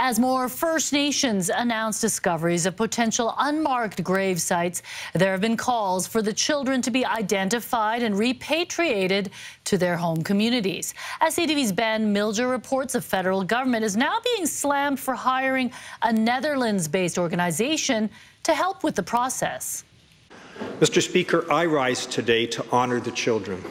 As more First Nations announce discoveries of potential unmarked grave sites, there have been calls for the children to be identified and repatriated to their home communities. As CTV's Ben Milger reports, the federal government is now being slammed for hiring a Netherlands-based organization to help with the process. Mr. Speaker, I rise today to honour the children.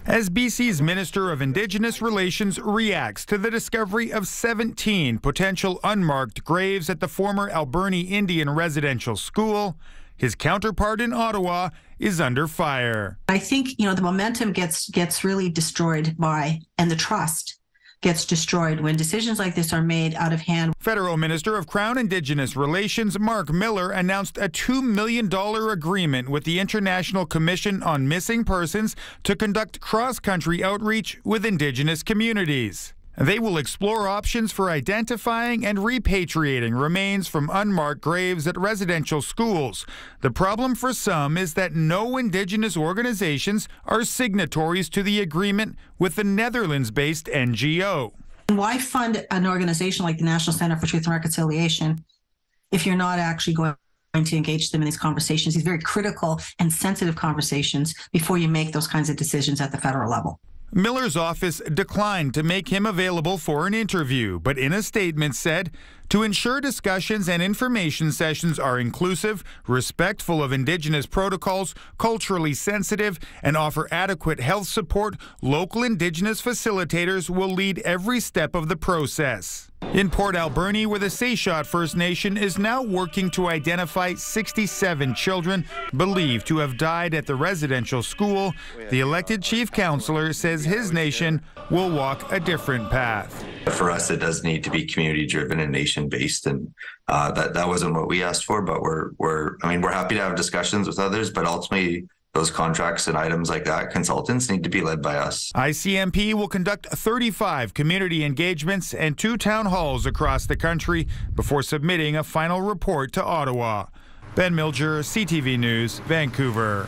As BC's Minister of Indigenous Relations reacts to the discovery of 17 potential unmarked graves at the former Alberni Indian Residential School, his counterpart in Ottawa is under fire. I think, the momentum gets really destroyed and the trust gets destroyed when decisions like this are made out of hand. Federal Minister of Crown Indigenous Relations Mark Miller announced a $2 million agreement with the International Commission on Missing Persons to conduct cross-country outreach with Indigenous communities. They will explore options for identifying and repatriating remains from unmarked graves at residential schools. The problem for some is that no Indigenous organizations are signatories to the agreement with the Netherlands-based NGO. Why fund an organization like the National Centre for Truth and Reconciliation if you're not actually going to engage them in these conversations, these very critical and sensitive conversations, before you make those kinds of decisions at the federal level? Miller's office declined to make him available for an interview, but in a statement said, to ensure discussions and information sessions are inclusive, respectful of Indigenous protocols, culturally sensitive, and offer adequate health support, local Indigenous facilitators will lead every step of the process. In Port Alberni, where the Seychot First Nation is now working to identify 67 children believed to have died at the residential school, the elected chief councillor says his nation will walk a different path. For us, it does need to be community-driven and nation-based, and that wasn't what we asked for. But we're happy to have discussions with others, but ultimately, those contracts and items like that, consultants need to be led by us. ICMP will conduct 35 community engagements and 2 town halls across the country before submitting a final report to Ottawa. Ben Milger, CTV News, Vancouver.